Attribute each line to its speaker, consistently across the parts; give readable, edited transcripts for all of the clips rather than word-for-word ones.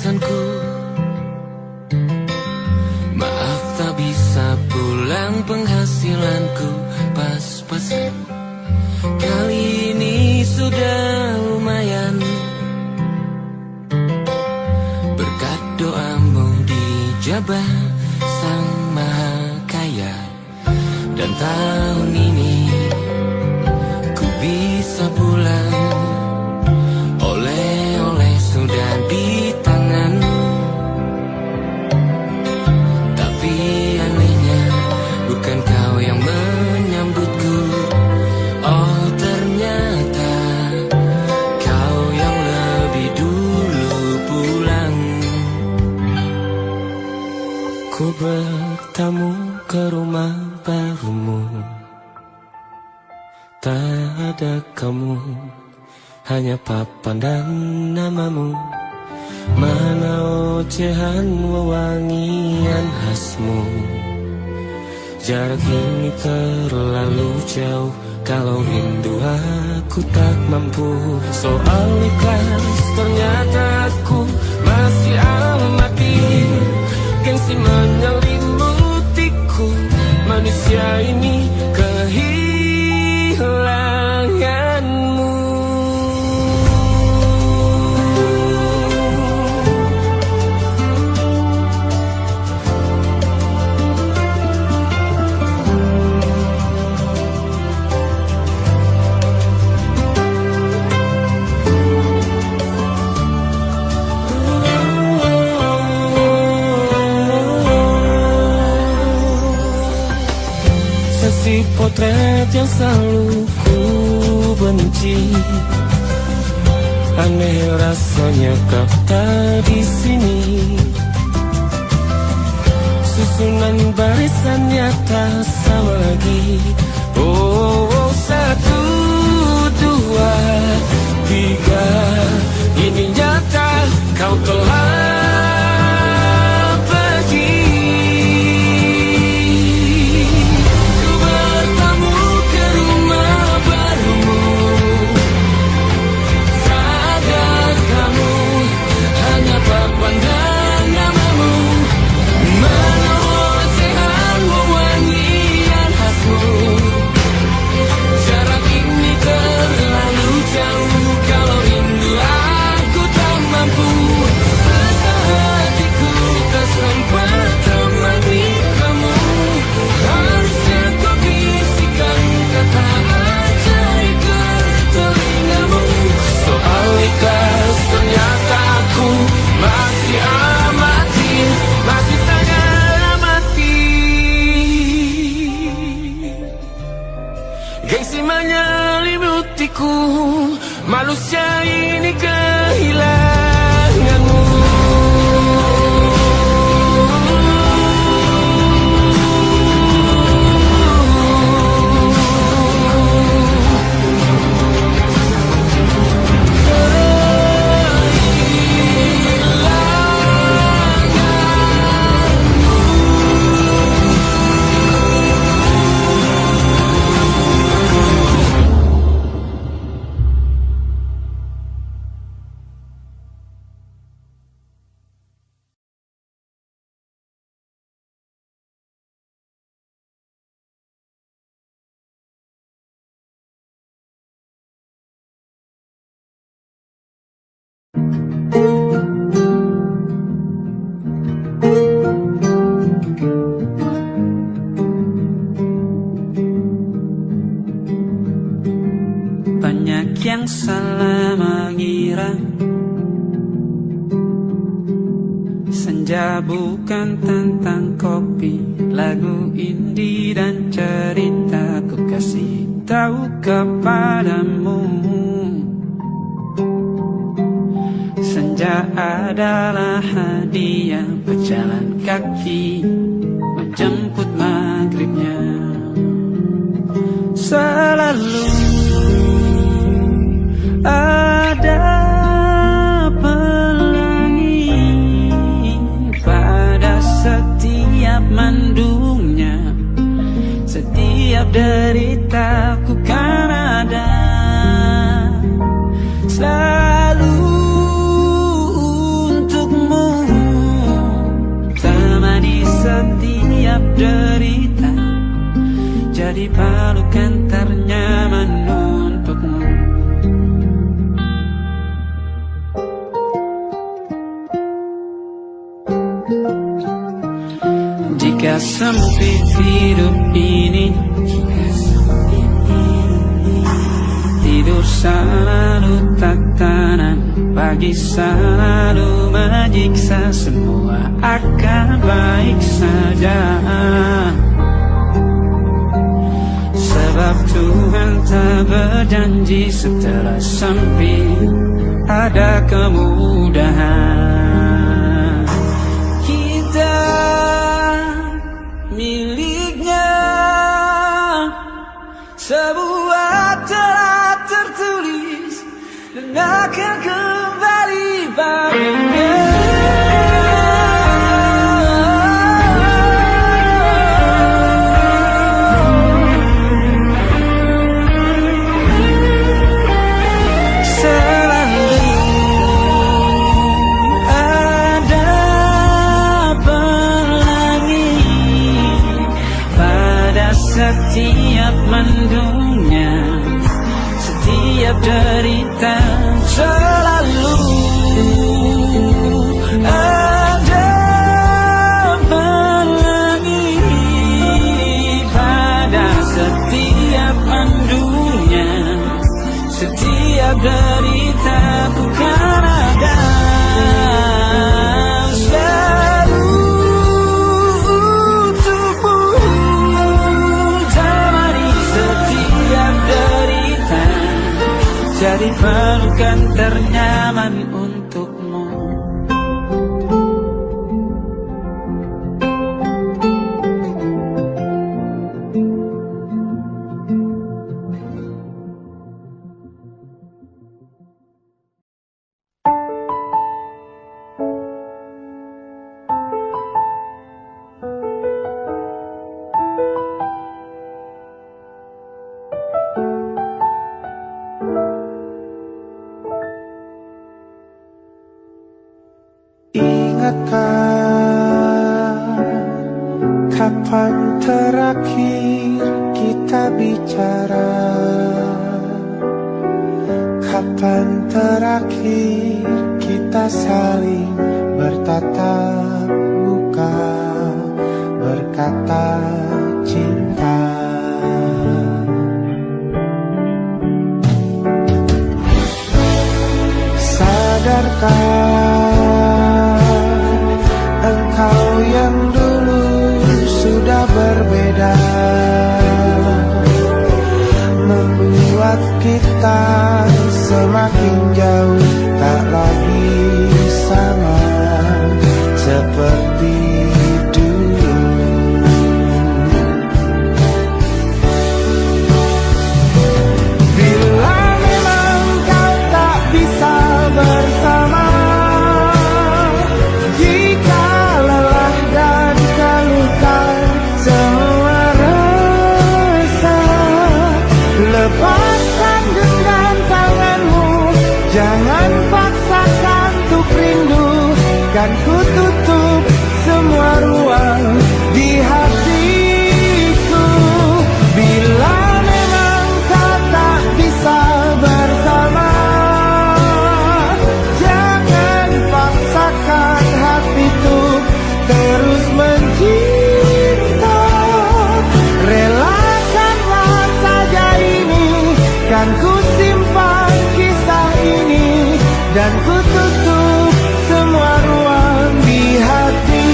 Speaker 1: pesanku. Maaf tak bisa pulang, penghasilanku pas-pasan. Kali ini sudah lumayan, berkat doamu dijabah Sang Maha Kaya. Dan tahun ini ku bisa pulang, oleh-oleh sudah di tangan. Tapi anehnya bukan kau yang menyambutku. Oh ternyata kau yang lebih dulu pulang. Ku bertamu ke rumah barumu, tak ada kamu, hanya papan dan namamu. Mana ocehan wewangian khasmu. Jarak ini terlalu jauh, kalau rindu aku tak mampu. Soal ikhlas ternyata aku masih amati. Gengsi menyelimutiku, manusia ini kehilanganmu. Si potret yang selalu ku benci, aneh rasanya kau tak di sini. Susunan barisannya tak sama lagi. Oh, oh, 1, 2, 3, ini nyata kau telah manusia ini kehilanganmu.
Speaker 2: Banyak yang salah mengira senja bukan tentang kopi, lagu indie dan cerita. Ku kasih tahu kepadamu, senja adalah hadiah berjalan kaki menjemput maghribnya. Selalu ada pelangi pada setiap mendungnya. Setiap deritaku kan ada selalu untukmu. derita, jadi pelukan ternyaman untukmu. Jika sempit hidup ini, tidur selalu tatanan, pagi selalu menyiksa, semua akan baik saja. Sebab Tuhan tak berjanji setelah sempit ada kemudahan. Kita miliknya, sebuah telah tertulis dan akan kembali padanya. Setiap mendungnya, setiap derita, selalu ada pelangi. Pada setiap mendungnya, setiap derita, bukan ada. Jadi pelukan ternyaman untukmu.
Speaker 3: Kapan terakhir kita bicara? Kapan terakhir kita saling bertatap muka, berkata cinta? Sadarkah engkau yang dulu sudah berbeda, membuat kita semakin jauh, tak lagi sama seperti dulu. Bila memang kau tak bisa bersama, jika lelah dan terluka semua rasa, lepaskan genggam tanganmu, jangan paksakan untuk rindu, kan ku tutup semua ruang di hatiku. Bila memang kau tak bisa bersama, jangan paksakan hatiku terus mencinta. Relakanlah saja ini, kan ku simpan kisah ini, dan ku tutup semua ruang di hatiku.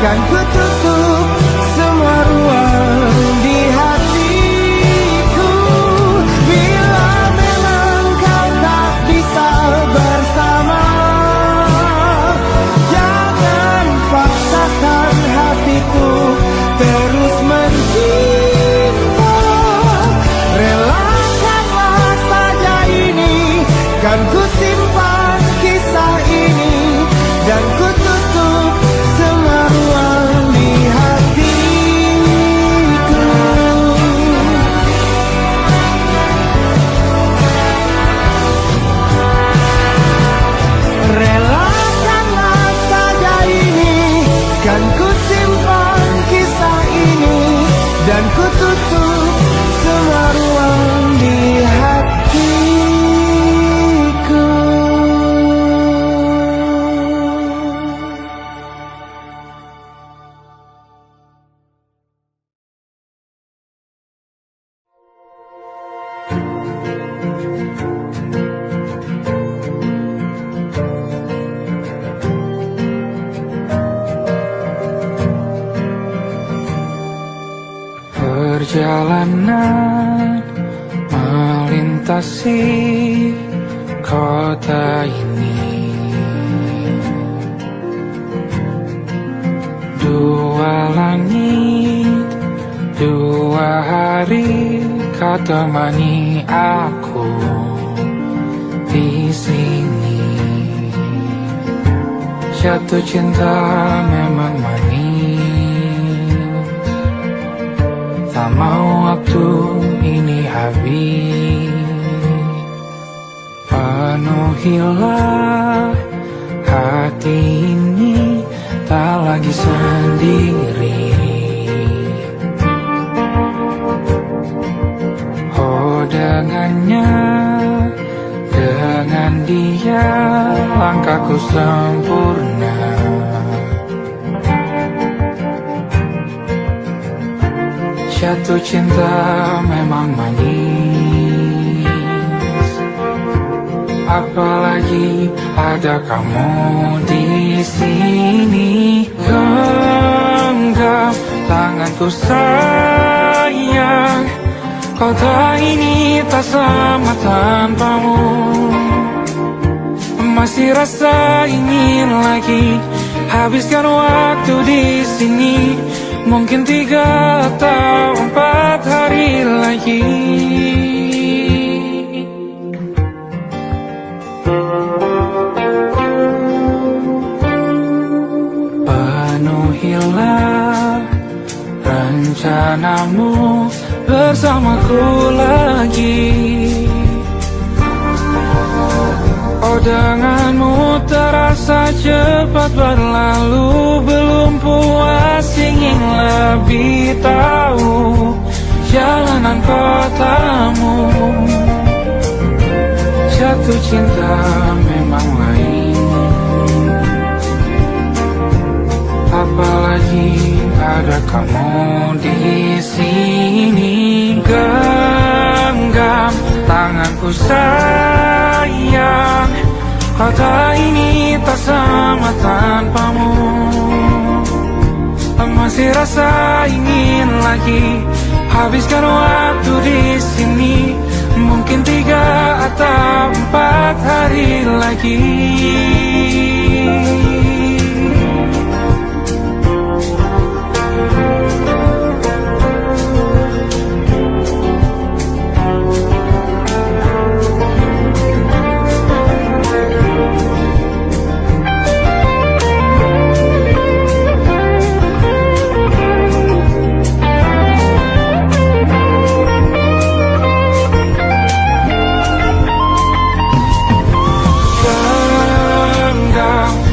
Speaker 3: kan ku tutup semua ruang di hatiku. Bila memang kau tak bisa bersama, jangan paksakan hatiku terus mencinta. Relakanlah saja ini, kan ku simpan kisah ini, dan ku tutup semua ruang di hatiku. Relakanlah saja ini, kan ku simpan kisah ini, dan ku tutup semua ruang di hatiku.
Speaker 2: Perjalanan melintasi kota ini, dua langit, dua hari kau temani aku di sini. Jatuh cinta memang manis, tak mau waktu ini habis. Penuhilah hati ini, tak lagi sendiri. Oh dengannya, dengan dia langkahku sempurna. Jatuh cinta memang manis, apalagi ada kamu di sini. Genggam tanganku sayang, kota ini tak sama tanpamu. Masih rasa ingin lagi habiskan waktu di sini. Mungkin 3 atau 4 hari lagi. Penuhilah rencanamu bersamaku lagi. Oh denganmu terasa cepat berlalu, belum puas ingin lebih tahu jalanan kotamu. Jatuh cinta memang lain, apalagi ada kamu di sini. Genggam tanganku sayang, kota ini tak sama tanpamu. Masih rasa ingin lagi habiskan waktu di sini. Mungkin 3 atau 4 hari lagi.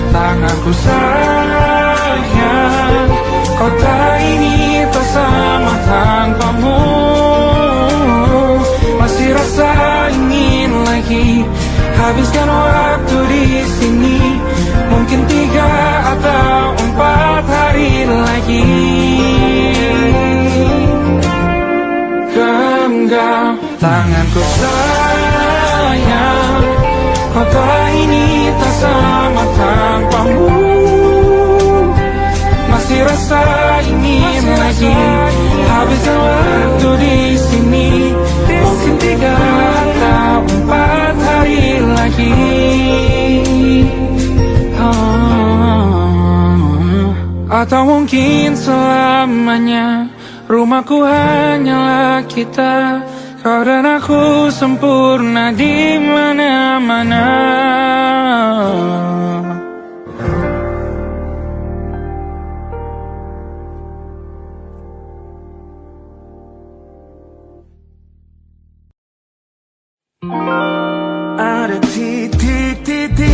Speaker 2: Tanganku sayang, kota ini tak sama tanpamu. Masih rasa ingin lagi habiskan waktu di sini. Mungkin 3 atau 4 hari lagi. Genggam tanganku sayang, kota ini tak sama tanpamu. Masih habiskan waktu di sini, mungkin 3 atau 4 hari lagi. Atau mungkin selamanya. Rumahku hanyalah kita, kau dan aku sempurna di mana-mana.
Speaker 3: Ada titik-titik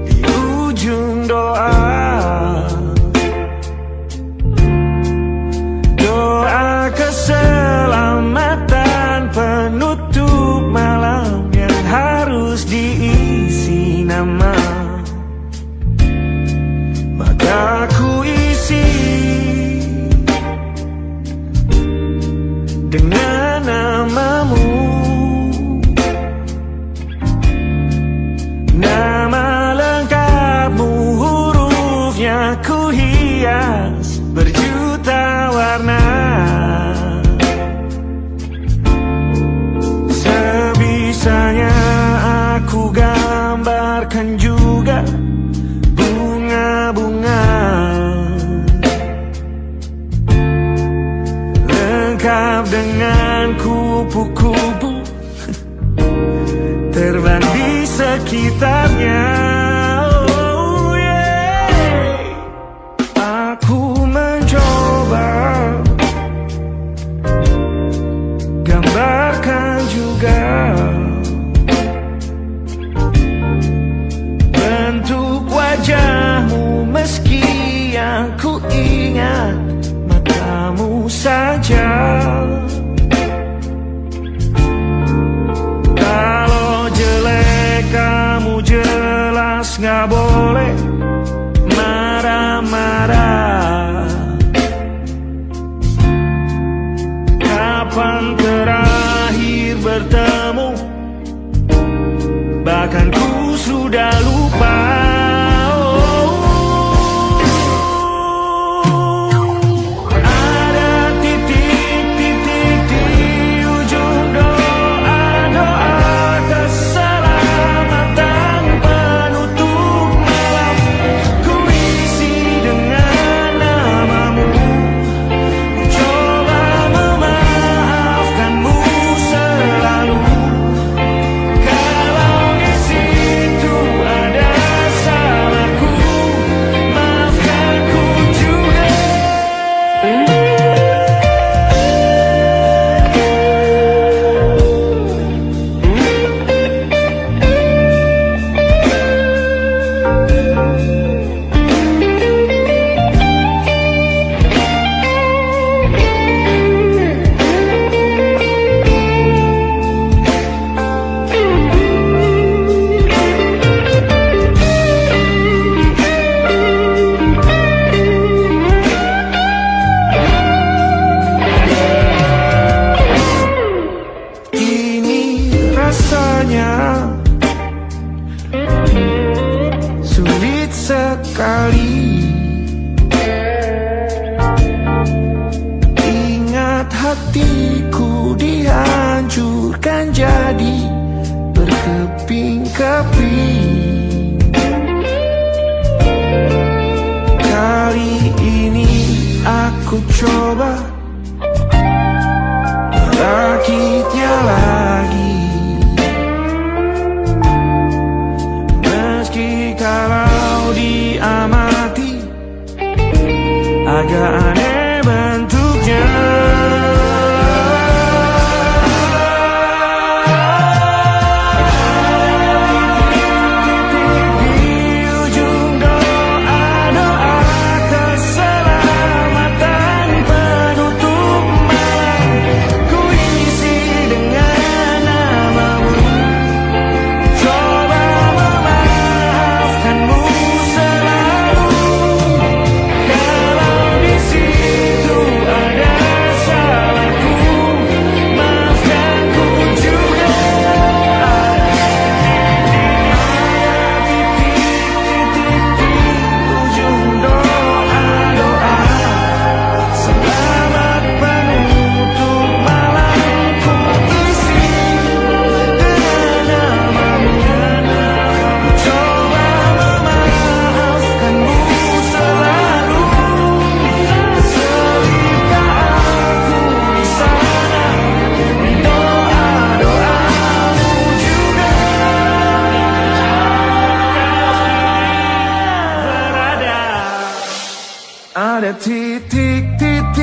Speaker 3: di ujung doa, doa keselamatan penutup malam yang harus diisi nama. Maka ku isi dengan namamu, nama lengkapmu, hurufnya ku hias berjuta warna. Sebisanya aku gambarkan juga bunga-bunga lengkap dengan kupu-kupu terbang di sekitarnya. Oh yeah. Aku mencoba gambarkan juga bentuk wajahmu, meski yang ku ingat matamu saja. Kalau jelek kamu jelas gak boleh marah-marah. Kapan terakhir bertemu, bahkan ku sudah lupa. Sulit sekali ingat hatiku dihancurkan jadi berkeping-keping. Kali ini aku coba merakitnya lagi. Meski kalau diamati agak aneh bentuknya. See pada titik-titik.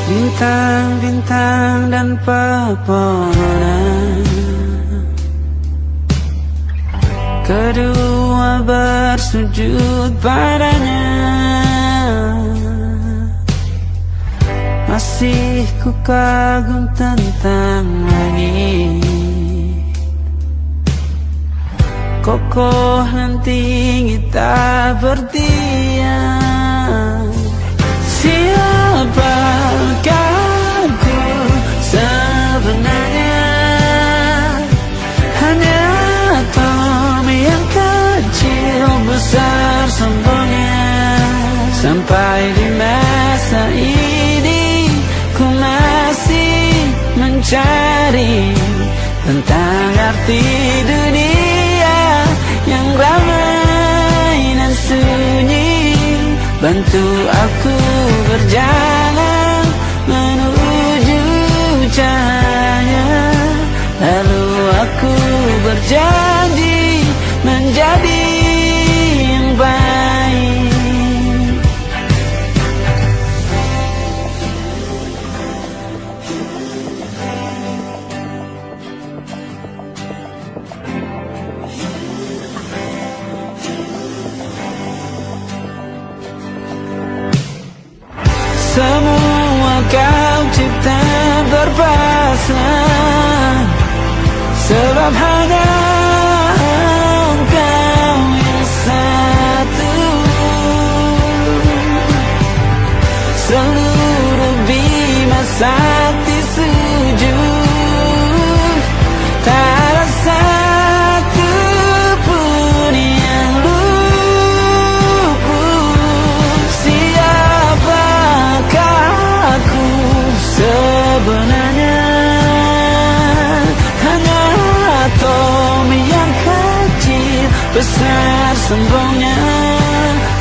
Speaker 1: Bintang-bintang dan pepohonan, kedua bersujud padanya. Masih ku kagum tentang langit, kokoh dan tinggi tak berdiam. Siapakah ku sebenarnya? Hanya atom yang kau Sampai di masa ini ku masih mencari tentang arti dunia yang ramai dan sunyi. Bantu aku berjalan menuju cahaya, lalu aku berjanji menjadi yang baik. Semua kau cipta berpasang, sebab hanya Engkau yang satu. Seluruh bima sakti sujud, tak ada satu pun yang luput. Siapakah aku sebenarnya? Hanya atom yang kecil, besar sombongnya.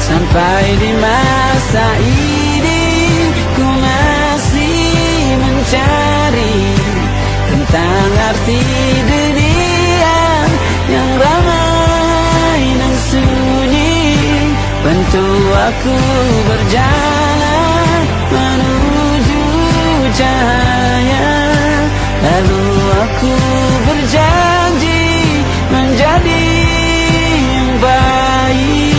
Speaker 1: Sampai di masa ini ku masih mencari tentang arti dunia yang ramai dan sunyi. Bantu aku berjalan menuju cahaya, lalu aku berjanji menjadi yang baik.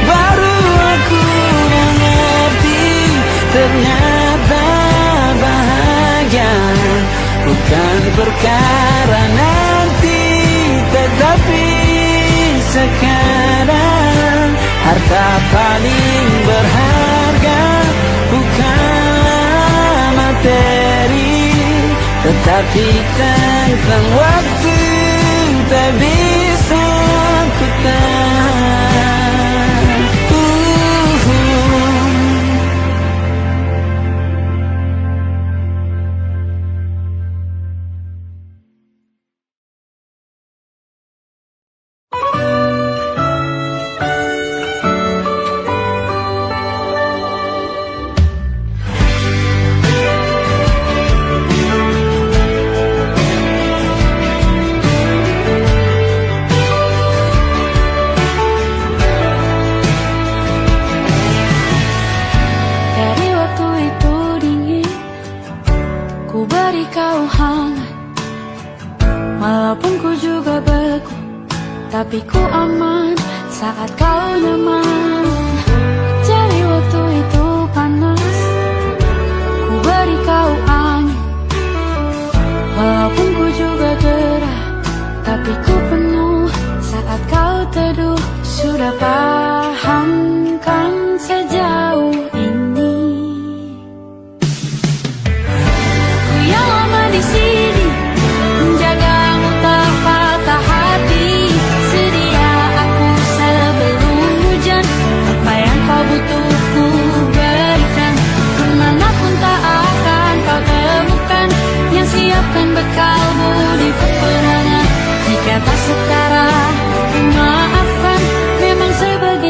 Speaker 1: Baru aku mengerti, ternyata bahagia bukan perkara nanti, tetapi sekarang. Harta paling berharga bukanlah materi, tetapi tentang waktu tak bisa ku tahan.
Speaker 4: Tapi ku aman saat kau nyaman. Jadi waktu itu panas, ku beri kau angin. Walaupun ku juga gerah, tapi ku penuh saat kau teduh. Sudah paham kan sejauh ini? Ku yang lama di sini menjagamu tak patah hati. Sedia aku sebelum hujan, apa yang kau butuh ku berikan. Kemanapun tak akan kau temukan yang siapkan bekalmu di peperangan. Jika tak setara, maafkan, memang sebagai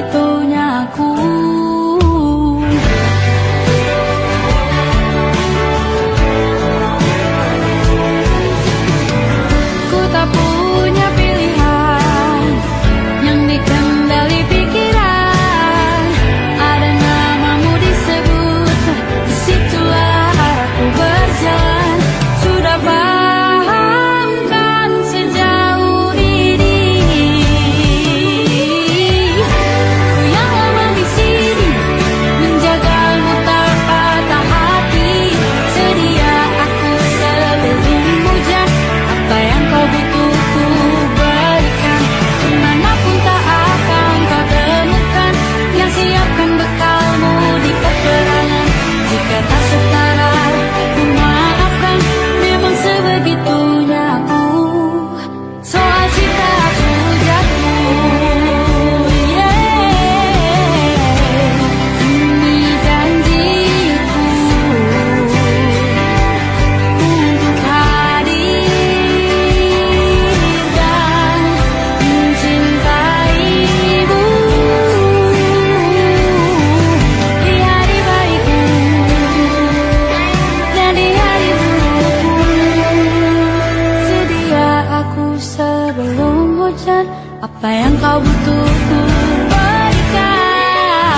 Speaker 4: apa yang kau butuh ku berikan.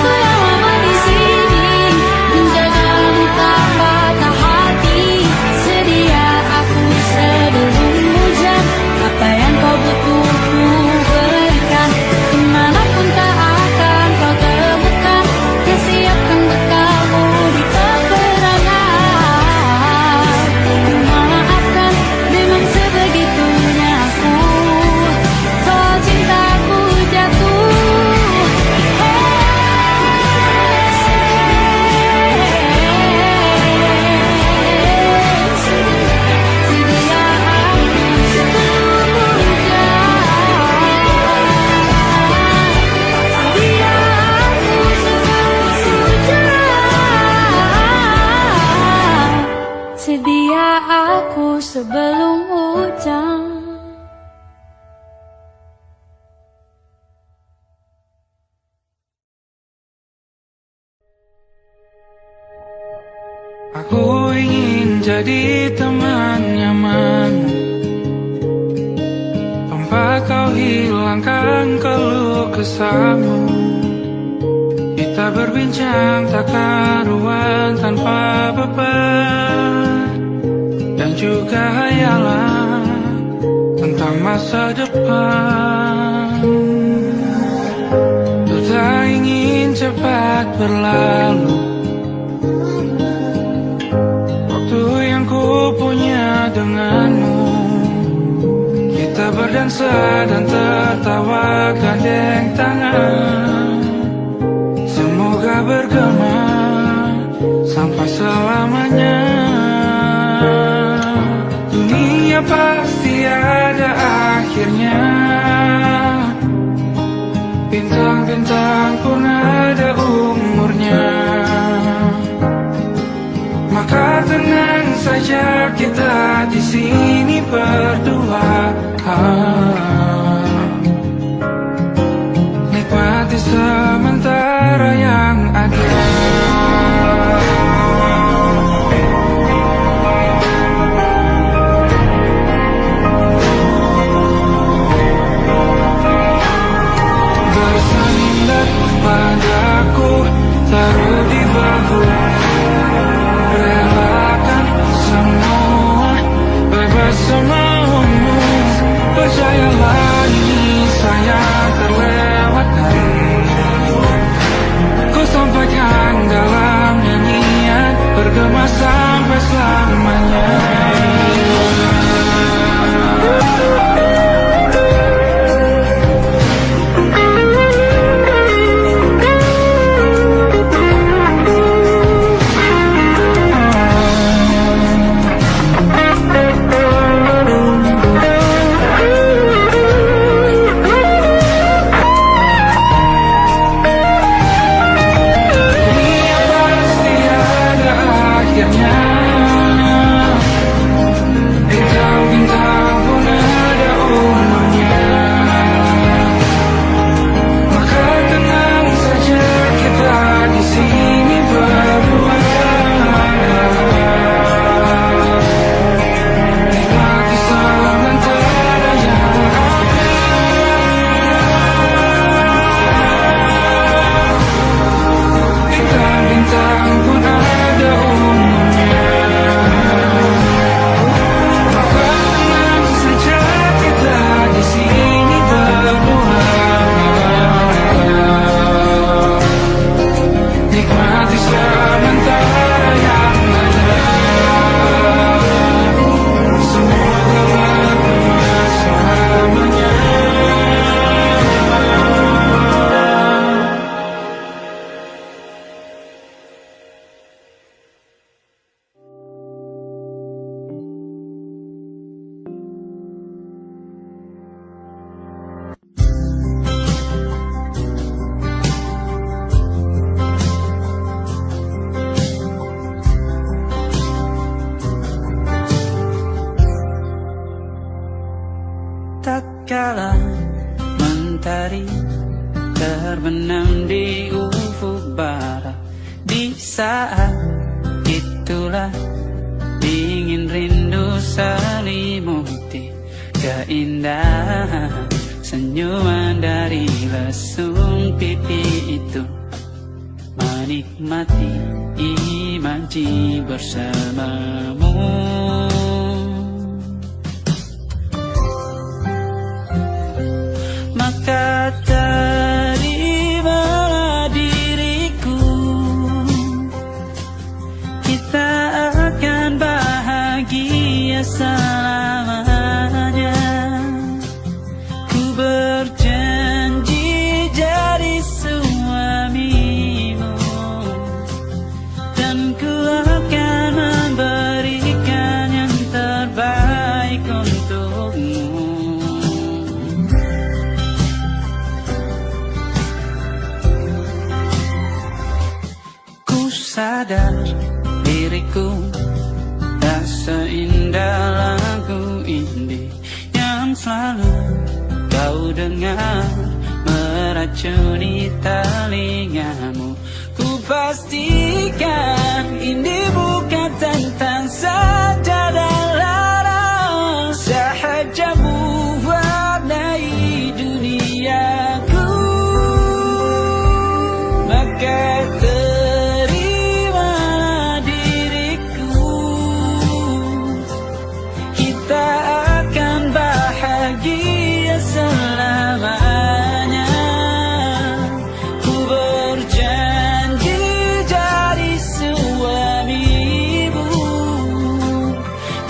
Speaker 4: Sudah lama di sini menjagamu tak patah hati. Sedia aku sebelum hujan, apa yang kau butuh ku berikan. Kemanapun tak akan kau temukan, siapkan bekalmu di peperangan. Maafkan, memang sebegitunya aku, kau cintaku jatuh. Sedia aku sebelum hujan. Sedia aku sebelum hujan.
Speaker 2: Aku ingin jadi teman nyaman, tempat kau hilangkan keluh kesahmu. Kita berbincang tak karuan tanpa beban, dan juga hayalan tentang masa depan. Ku tak ingin cepat berlalu waktu yang ku punya denganmu. Kita berdansa dan tertawa gandeng tangan, semoga bergema sampai selamanya. Dunia pasti ada akhirnya, bintang-bintang pun ada umurnya. Maka tenang saja kita di sini berdua, nikmati sementara yang ada. Bersandar padaku, taruh di bahu, relakan semua, bebas semaumu. Percayalah ini sayang terlewatkan, ku sampaikan dalam nyanyian, bergema sampai selamanya.
Speaker 5: tatkala mentari terbenam di ufuk barat. Di saat itulah dingin rindu selimuti keindahan senyuman dari lesung pipi itu, menikmati imaji bersamamu. Maka terimalah diriku, kita akan bahagia selamanya. Ku berjanji jadi suamimu, dan ku akan memberikan yang terbaik untukmu. Ku sadar diriku tak seindah lagu indie yang selalu kau dengar meracuni telingamu. Ku pastikan ini bukan tentang saja dan lara, sahaja mewarnai duniaku. Maka terimalah diriku, kita akan bahagia selamanya. Ku berjanji jadi suamimu,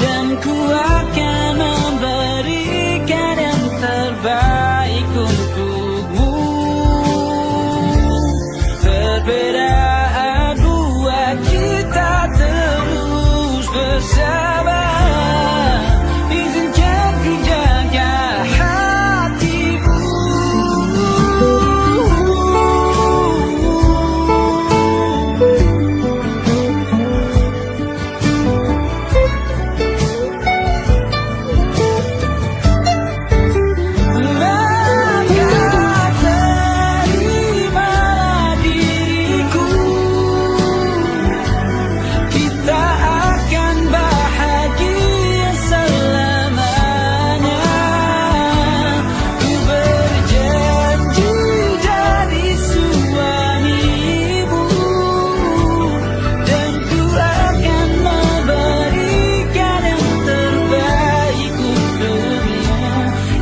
Speaker 5: dan ku akan memberikan yang terbaik untukmu. Perbedaan buat kita terus bersama. Izinkan ku jaga hatimu. Maka terimalah diriku, kita akan bahagia selamanya. Ku berjanji jadi suamimu, dan ku akan memberikan yang terbaik untukmu.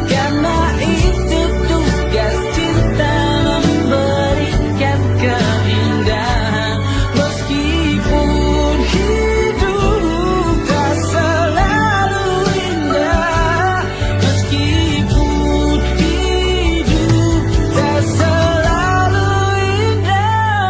Speaker 5: Karena itu tugas cinta, memberikan keindahan. Meskipun hidup tak selalu indah, meskipun hidup tak selalu indah.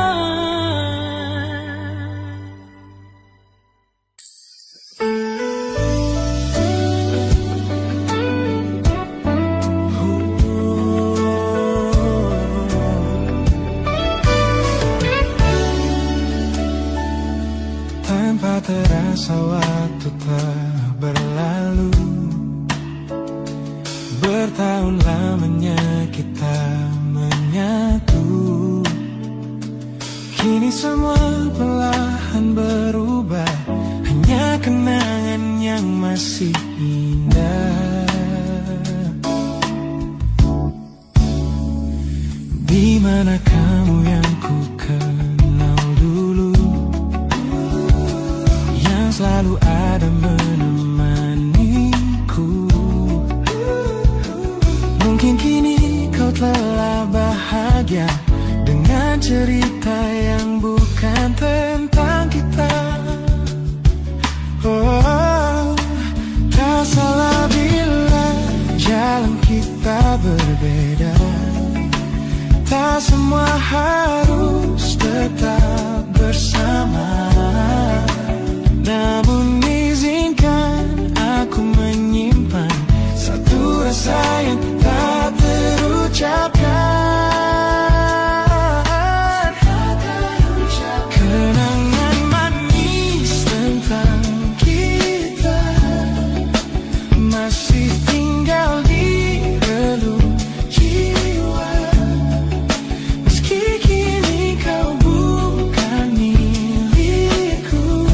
Speaker 3: Tanpa terasa waktu telah berlalu, bertahun lamanya kita menyatu. Kini semua perlahan berubah, hanya kenangan yang masih indah. Di mana kamu yang ku kenal dulu, yang selalu ada menemaniku. Mungkin kini kau telah bahagia dengan cerita yang bukan tentang kita. Oh, tak salah bila jalan kita berbeda. Tak semua harus tetap bersama. Namun izinkan aku menyimpan satu rasa yang tak terucapkan. Kenangan manis tentang kita masih tinggal di relung jiwa. Meski kini kau bukan milikku,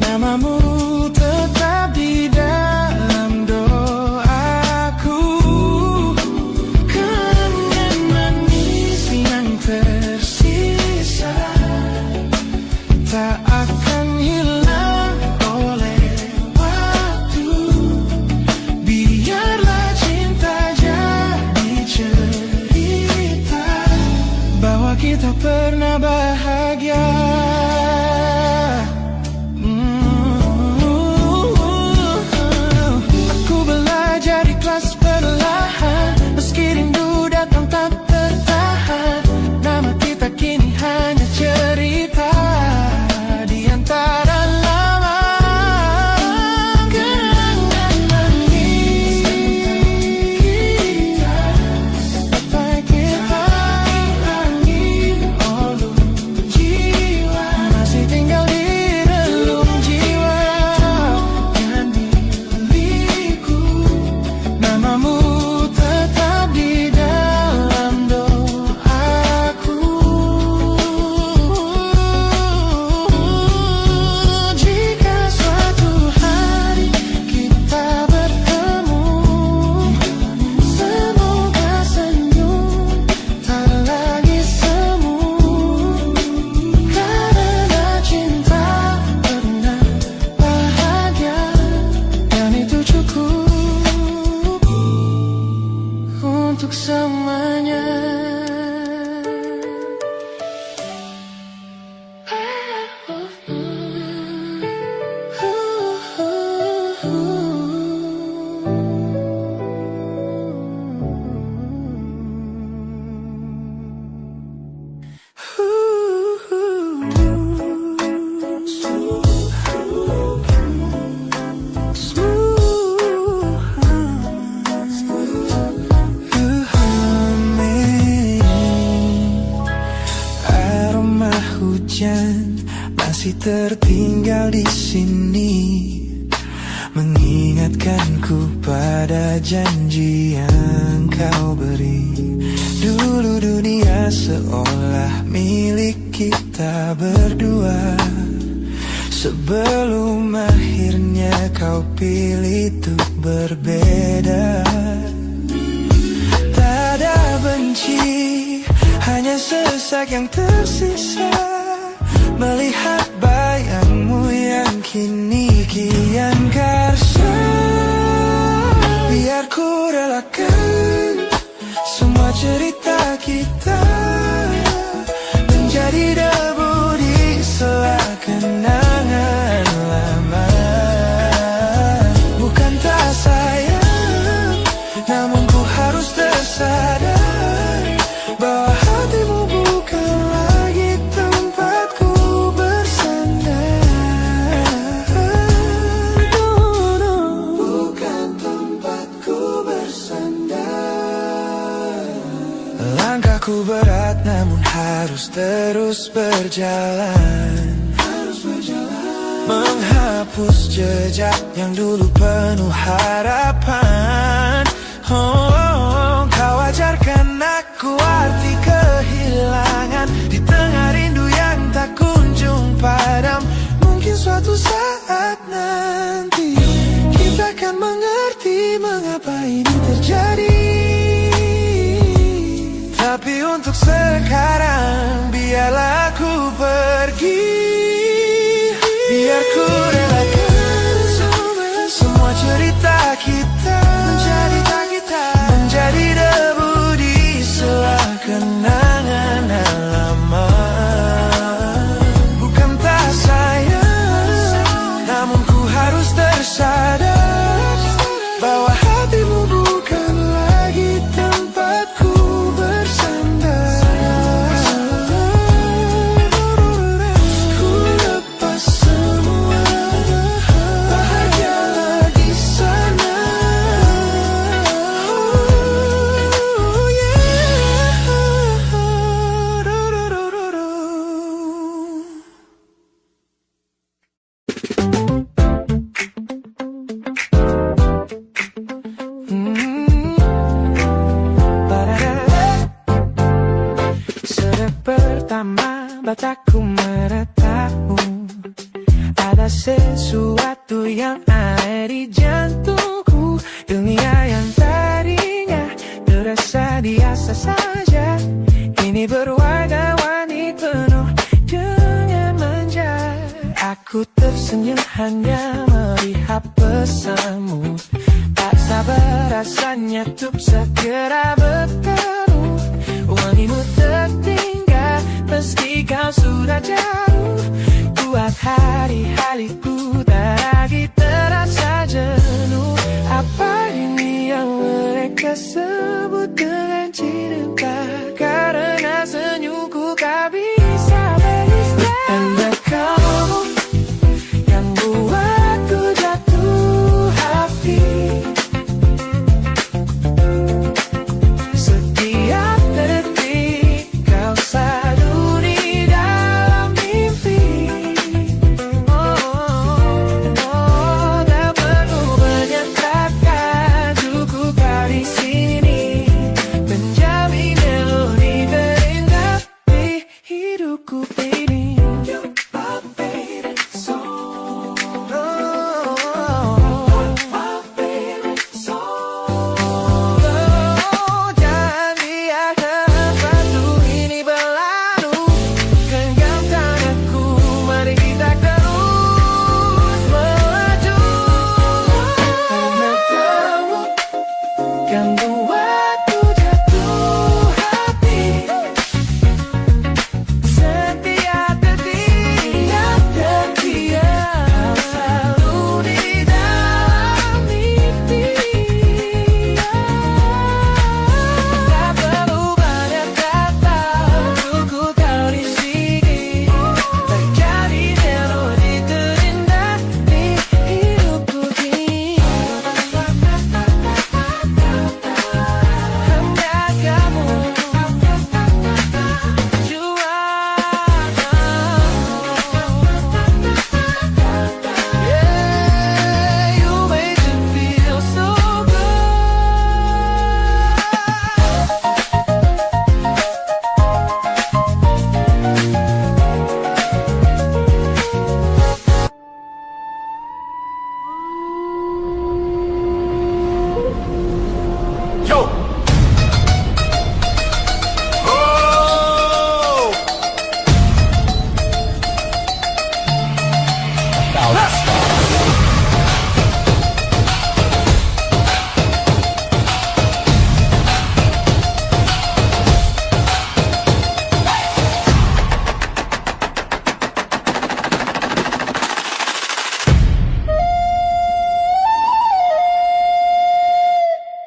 Speaker 3: namamu tetap di dalam doaku.
Speaker 1: untuk selamanya.
Speaker 3: Aroma hujan masih tertinggal di sini, mengingatkanku pada janji yang kau beri. Dulu dunia seolah milik kita berdua, sebelum akhirnya kau pilih untuk berbeda. Tak ada benci, hanya sesak yang tersisa, melihat bayangmu yang kini kian karsa. Biar ku relakan semua cerita kita menjadi debu di sela kenangan lama. Bukan tak sayang, namun ku harus tersadar bahwa hatimu bukan lagi tempatku bersandar. Bukan tempatku bersandar. Langkahku berat namun harus terus berjalan, menghapus jejak yang dulu penuh harapan. Kau ajarkan aku arti kehilangan di tengah rindu yang tak kunjung padam. Mungkin suatu saat nanti kita akan mengerti mengapa ini terjadi. Tapi untuk sekarang biarlah aku pergi. Biar ku relakan semua cerita kita menjadi debu di sela kenangan lama. Bukan tak sayang, namun ku harus tersadar bahwa hatimu bukan lagi tempatku bersandar. Ku lepas semua, bahagialah di sana. Oh yeah. Sejak pertama mataku menatapmu, ada sesuatu yang ada di jantungku. Dunia yang tadinya terasa biasa saja, kini berwarna-warni penuh dengan manja. Aku tersenyum hanya melihat pesanmu, tak sabar rasanya untuk segera bertemu. Wangimu tertinggal meski kau sudah jauh, buat hari-hariku tak lagi terasa jenuh. Apa ini yang mereka sebut dengan cinta? Karena senyumku kau bisa beristirahat. Dan kamu yang buatku jatuh hati. Setiap detik kau selalu di dalam mimpi. Tak perlu banyak kata, cukup kau di sini.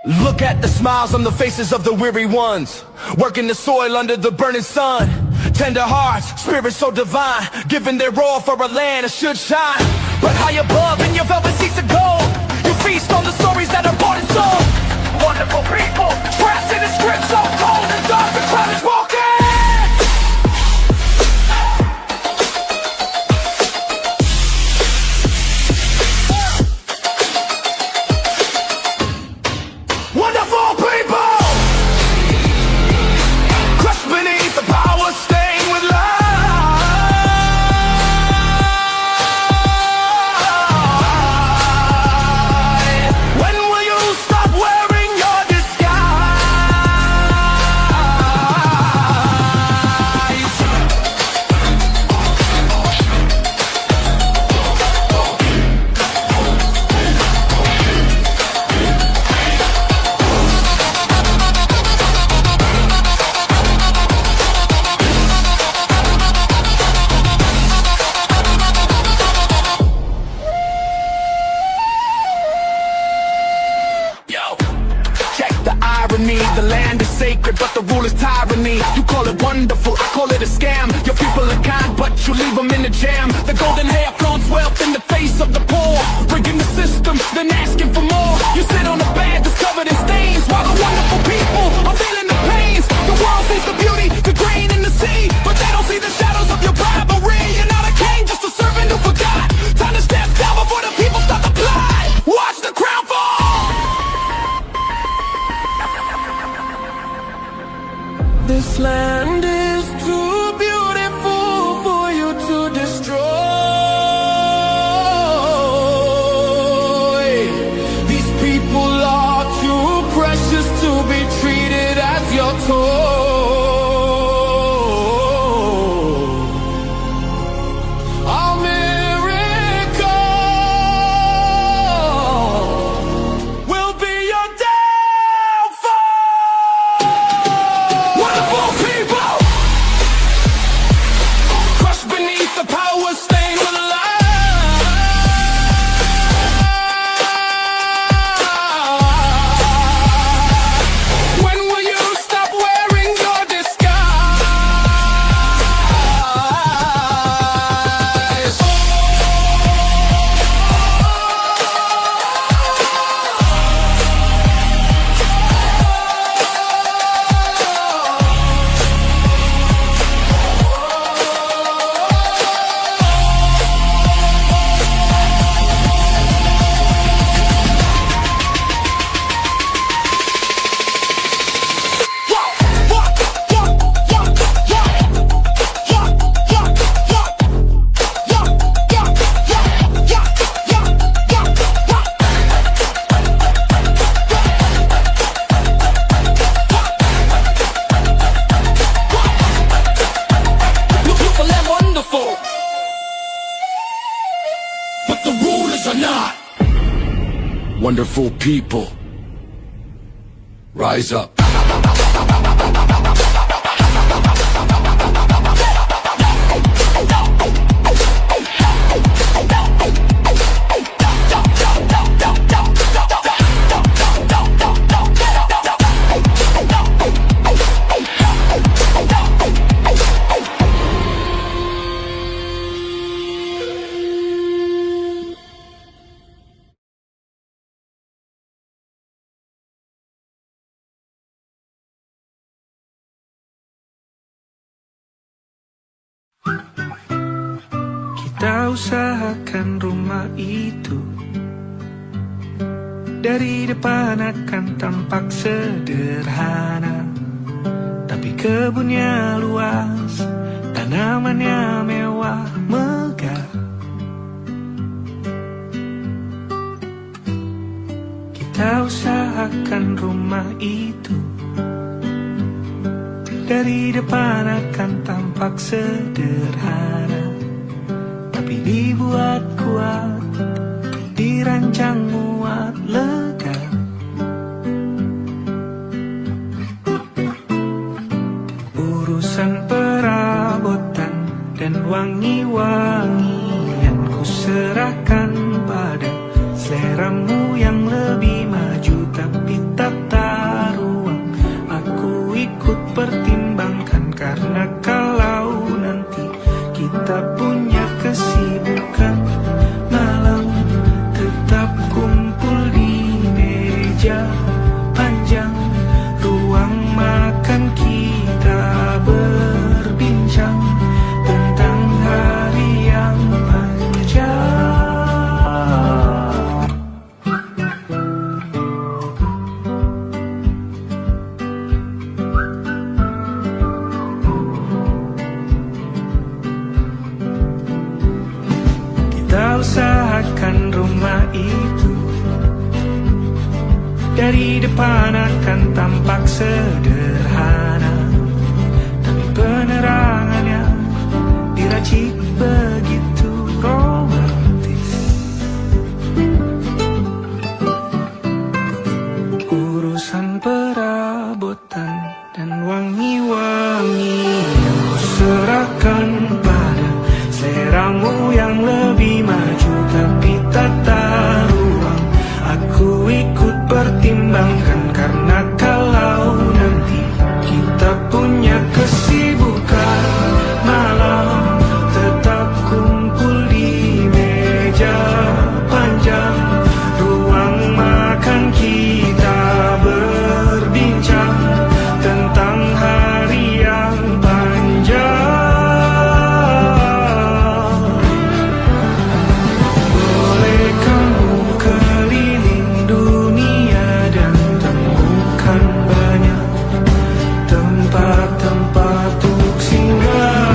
Speaker 3: Look at the smiles on the faces of the weary ones, working the soil under the burning sun. Tender hearts, spirits so divine, giving their all for a land that should shine. But high above in your velvet seats of gold, you feast on the stories that are bought and sold. Wonderful people, trapped in a script so cold and dark, the crowd is walking. Wonderful people, crushed beneath the power, stained with light. When will you stop wearing your disguise? Check the irony, the land is sacred, but the rule is tyranny. You call it wonderful, I call it a scam. Your people are kind, but you leave them in the jam. The golden hair flaunts wealth in the face of the poor, breaking the system, then asking for more. You sit on a bed that's covered in stains, while the wonderful people are feeling the pains. The world sees the beauty, the grain in the sea, but they don't see the shadows of your bribery. You're not a king, just a servant who forgot. Time to step down before the people start to plot. Watch the crown fall.
Speaker 2: This land is too beautiful for you to destroy. These people are too precious to be treated as your toy. Our miracle will be your downfall. Wonderful people, crushed beneath the power, stained with light. When will you stop wearing your disguise? Look, people are wonderful, but the rulers are not. Wonderful people, rise up. Kita usahakan rumah itu dari depan akan tampak sederhana, tapi kebunnya luas, tanamannya mewah megah. Kita usahakan rumah itu dari depan akan tampak sederhana, tapi dibuat kuat, dirancang muat lega. Urusan perabotan dan wangi-wangian ku serahkan pada seleramu yang lebih maju, tapi tak di depan akan tampak sederhana, tapi penerangannya diracik begitu romantis. Urusan perabotan dan wangi-wangi yang ku serahkan pada seleramu yang lebih maju, tapi tata ruang aku ikut pertimbangkan, karena kalau nanti kita punya kesibukan malam, tetap kumpul di meja panjang ruang makan, kita berbincang tentang hari yang panjang. Boleh kamu keliling dunia dan temukan banyak tempat-tempat untuk singgah.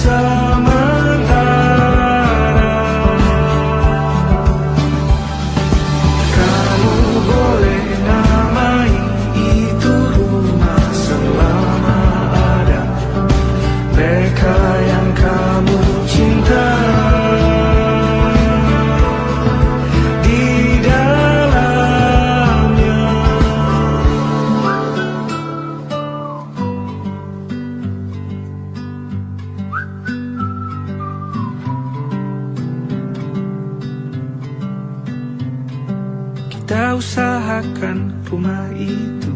Speaker 2: Sementara kamu boleh namai itu rumah selama ada mereka yang kamu cinta di dalamnya. Kita usahakan rumah itu.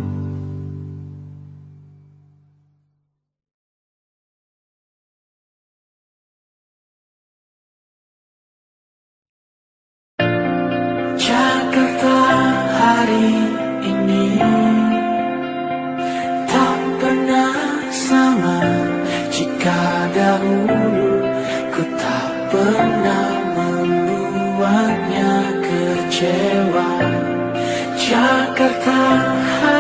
Speaker 5: Jakarta hari ini tak pernah sama. Jika dahulu ku tak pernah membuatnya kecewa. Jakarta hari